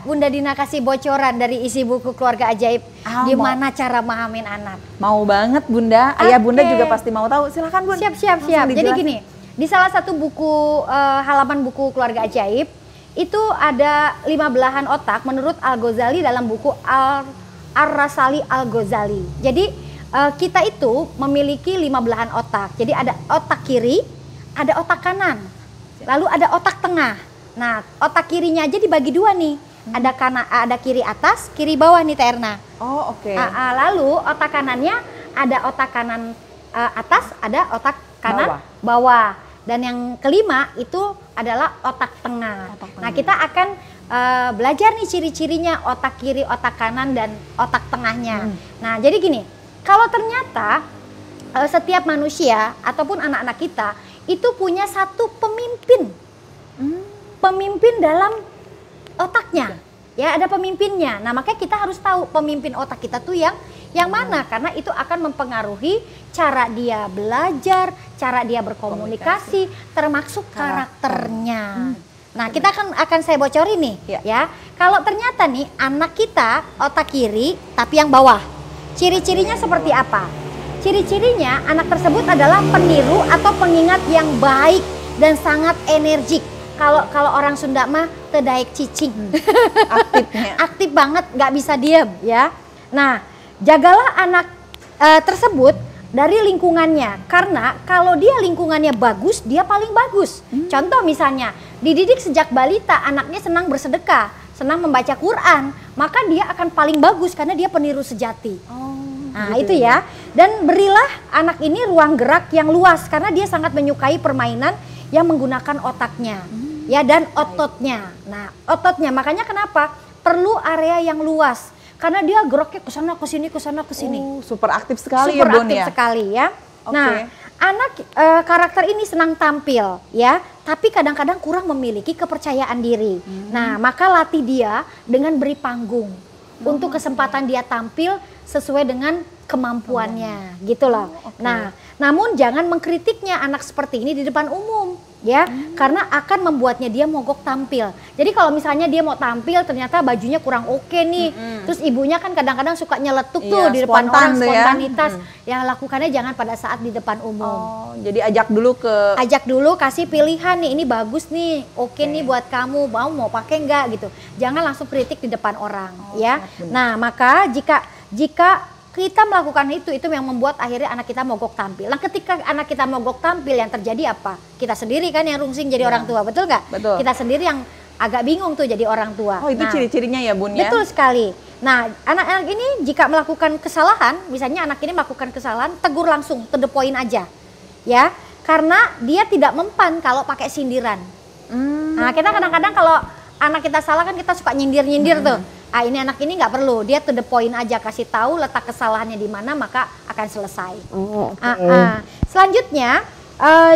Bunda Dina kasih bocoran dari isi buku Keluarga Ajaib. Gimana cara memahamin anak? Mau banget Bunda. Ayah Bunda juga pasti mau tahu. Silakan Bun. Siap. Jadi gini, di salah satu buku halaman buku Keluarga Ajaib itu ada 5 belahan otak menurut Al-Ghazali dalam buku Ar-Rasali Al-Ghazali. Jadi kita itu memiliki 5 belahan otak. Jadi ada otak kiri, ada otak kanan, lalu ada otak tengah. Nah, otak kirinya aja dibagi 2 nih. Ada kiri atas, kiri bawah nih Terna. Oh, oke. Lalu otak kanannya ada otak kanan atas, ada otak kanan bawah. Dan yang kelima itu adalah otak tengah. Nah, kita akan belajar nih ciri-cirinya otak kiri, otak kanan, dan otak tengahnya. Nah, jadi gini, kalau ternyata setiap manusia ataupun anak-anak kita itu punya satu pemimpin. Pemimpin dalam otaknya, ya ada pemimpinnya. Nah makanya kita harus tahu pemimpin otak kita tuh yang mana, karena itu akan mempengaruhi cara dia belajar, cara dia berkomunikasi, termasuk karakternya. Nah kita akan saya bocorin nih, ya. Kalau ternyata nih anak kita otak kiri tapi yang bawah, ciri-cirinya seperti apa? Ciri-cirinya anak tersebut adalah peniru atau pengingat yang baik dan sangat energik. Kalau orang Sunda mah tedaik cicing, aktifnya, aktif banget, nggak bisa diem ya. Nah, jagalah anak tersebut dari lingkungannya, karena kalau dia lingkungannya bagus, dia paling bagus. Contoh misalnya, dididik sejak balita, anaknya senang bersedekah, senang membaca Quran, maka dia akan paling bagus karena dia peniru sejati. Nah gitu itu ya. Dan berilah anak ini ruang gerak yang luas karena dia sangat menyukai permainan yang menggunakan otaknya. Ya, dan ototnya. Nah, ototnya makanya kenapa perlu area yang luas, karena dia geraknya ke sana ke sini ke sana ke sini. Super aktif sekali super ya Bun ya. Super aktif sekali ya. Nah, anak karakter ini senang tampil ya, tapi kadang-kadang kurang memiliki kepercayaan diri. Nah, maka latih dia dengan beri panggung untuk kesempatan dia tampil sesuai dengan kemampuannya, gitu loh. Nah, namun jangan mengkritiknya anak seperti ini di depan umum. Ya, karena akan membuatnya dia mogok tampil. Jadi kalau misalnya dia mau tampil ternyata bajunya kurang oke nih, terus ibunya kan kadang-kadang suka nyeletuk tuh di depan orang, spontanitas. Ya lakukannya jangan pada saat di depan umum. Jadi ajak dulu kasih pilihan nih, ini bagus nih, oke nih buat kamu, mau pakai enggak gitu. Jangan langsung kritik di depan orang, ya. Nah maka jika kita melakukan itu yang membuat akhirnya anak kita mogok tampil. Nah ketika anak kita mogok tampil yang terjadi apa? Kita sendiri kan yang rungsing jadi orang tua, betul nggak? Betul. Kita sendiri yang agak bingung tuh jadi orang tua. Oh itu ciri-cirinya ya Bun ya? Betul sekali. Nah anak-anak ini jika melakukan kesalahan, misalnya anak ini melakukan kesalahan, tegur langsung, to the point aja. Ya, karena dia tidak mempan kalau pakai sindiran. Nah kita kadang-kadang kalau anak kita salah kan kita suka nyindir-nyindir tuh. Ini anak ini nggak perlu, dia to the point aja, kasih tahu letak kesalahannya di mana maka akan selesai. Selanjutnya,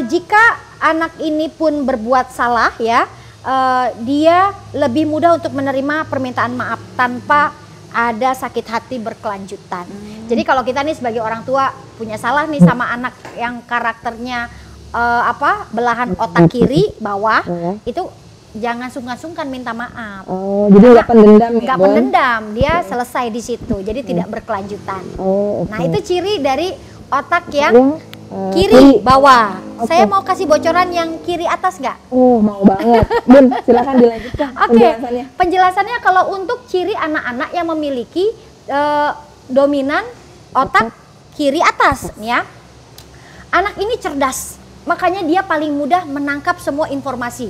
jika anak ini pun berbuat salah ya, dia lebih mudah untuk menerima permintaan maaf tanpa ada sakit hati berkelanjutan. Jadi kalau kita nih sebagai orang tua punya salah nih sama anak yang karakternya belahan otak kiri bawah, itu jangan sungkan-sungkan minta maaf. Jadi nggak pendendam ya? Nggak pendendam, dia selesai di situ. Jadi tidak berkelanjutan. Nah itu ciri dari otak yang kiri bawah. Saya mau kasih bocoran yang kiri atas nggak? Mau banget. Bun, silakan dilanjutkan penjelasannya. Penjelasannya kalau untuk ciri anak-anak yang memiliki dominan otak kiri atas, ya. Anak ini cerdas, makanya dia paling mudah menangkap semua informasi.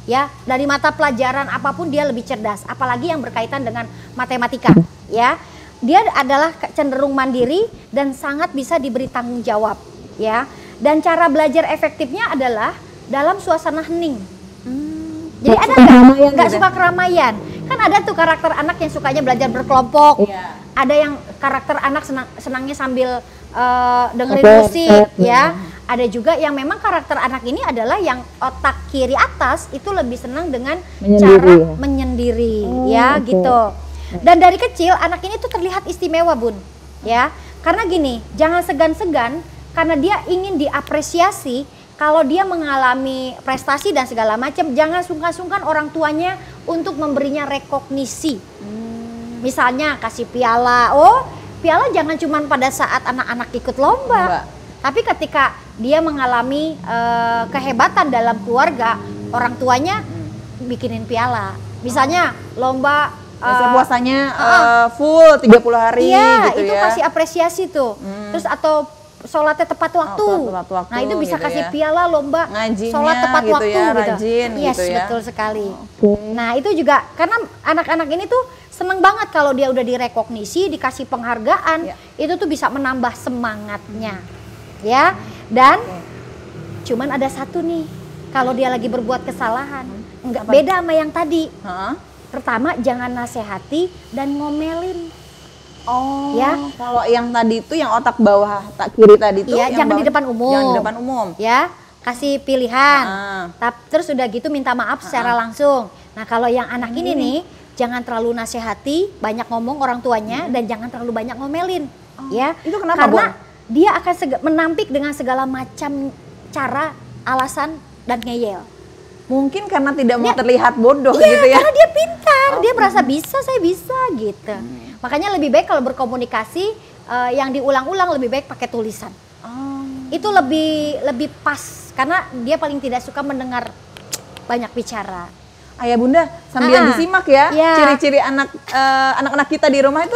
Ya, dari mata pelajaran apapun dia lebih cerdas, apalagi yang berkaitan dengan matematika, ya. Dia adalah cenderung mandiri dan sangat bisa diberi tanggung jawab, ya. Dan cara belajar efektifnya adalah dalam suasana hening. Jadi ada nggak suka keramaian? Kan ada tuh karakter anak yang sukanya belajar berkelompok. Ada yang karakter anak senangnya sambil dengerin musik, ya. Ada juga yang memang karakter anak ini adalah yang otak kiri atas itu lebih senang dengan cara menyendiri, ya gitu. Dan dari kecil anak ini tuh terlihat istimewa Bun, ya. Karena gini, jangan segan-segan karena dia ingin diapresiasi, kalau dia mengalami prestasi dan segala macam, jangan sungkan-sungkan orang tuanya untuk memberinya rekognisi. Misalnya kasih piala. Oh, piala jangan cuma pada saat anak-anak ikut lomba. Tapi ketika dia mengalami kehebatan dalam keluarga, orang tuanya bikinin piala. Misalnya lomba puasanya full 30 hari gitu itu ya. kasih apresiasi tuh. Terus atau sholatnya tepat waktu. Nah itu bisa gitu kasih ya. piala lomba ngajinya sholat tepat gitu waktu ya, gitu. rajin Yes, gitu ya. betul sekali. Nah itu juga karena anak-anak ini tuh seneng banget kalau dia udah direkognisi, dikasih penghargaan, itu tuh bisa menambah semangatnya. Ya, dan cuman ada satu nih, kalau dia lagi berbuat kesalahan, enggak beda sama yang tadi. Pertama, jangan nasehati dan ngomelin. Oh, ya. Kalau yang tadi itu yang otak bawah, kiri tadi itu, ya, jangan di depan umum. Jangan di depan umum. Ya, kasih pilihan. Terus udah gitu minta maaf secara langsung. Nah, kalau yang anak ini nih, jangan terlalu nasehati, banyak ngomong orang tuanya, dan jangan terlalu banyak ngomelin. Ya, itu kenapa, karena dia akan menampik dengan segala macam cara, alasan, dan ngeyel. Mungkin karena tidak mau terlihat bodoh gitu ya. Karena dia pintar, dia merasa bisa, saya bisa gitu. Makanya lebih baik kalau berkomunikasi yang diulang-ulang lebih baik pakai tulisan. Itu lebih pas karena dia paling tidak suka mendengar banyak bicara. Ayah bunda sambil disimak ya, ciri-ciri anak-anak kita di rumah itu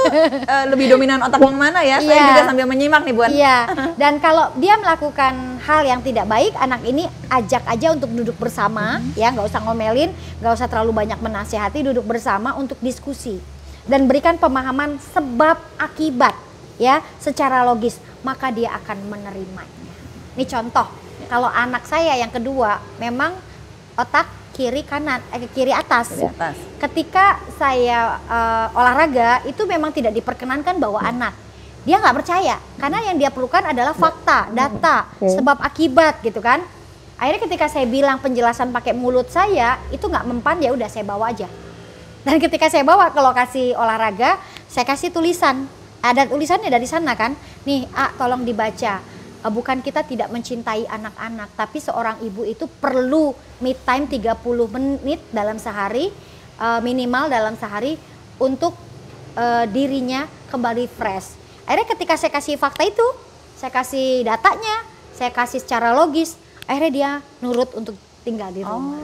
lebih dominan otak yang mana ya? Saya juga sambil menyimak nih, Bun. Iya. Dan kalau dia melakukan hal yang tidak baik, anak ini ajak aja untuk duduk bersama, ya nggak usah ngomelin, nggak usah terlalu banyak menasehati, duduk bersama untuk diskusi dan berikan pemahaman sebab akibat, ya secara logis, maka dia akan menerimanya. Ini contoh, kalau anak saya yang kedua memang otak kiri kanan, kiri atas. Ketika saya olahraga itu memang tidak diperkenankan bawa anak. Dia nggak percaya karena yang dia perlukan adalah fakta, data, sebab akibat gitu kan. Akhirnya ketika saya bilang penjelasan pakai mulut saya itu nggak mempan, ya udah saya bawa aja. Dan ketika saya bawa ke lokasi olahraga, saya kasih tulisan. Ada tulisannya dari sana kan. Nih, tolong dibaca. Bukan kita tidak mencintai anak-anak, tapi seorang ibu itu perlu me time 30 menit dalam sehari, minimal dalam sehari untuk dirinya kembali fresh. Akhirnya ketika saya kasih fakta itu, saya kasih datanya, saya kasih secara logis, akhirnya dia nurut untuk tinggal di rumah.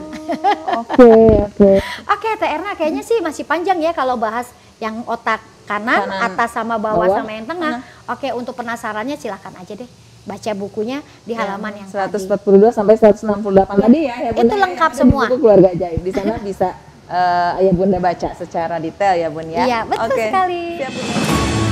Oke, Teh Erna kayaknya sih masih panjang ya kalau bahas yang otak kanan, atas sama bawah sama yang tengah. Oke, untuk penasarannya silahkan aja deh. Baca bukunya di halaman yang 142 sampai 168 tadi ya. Itu lengkap semua. Buku Keluarga Ajaib. Di sana bisa Ayah Bunda baca secara detail ya Bun ya. Iya, betul sekali. Siap Bunda.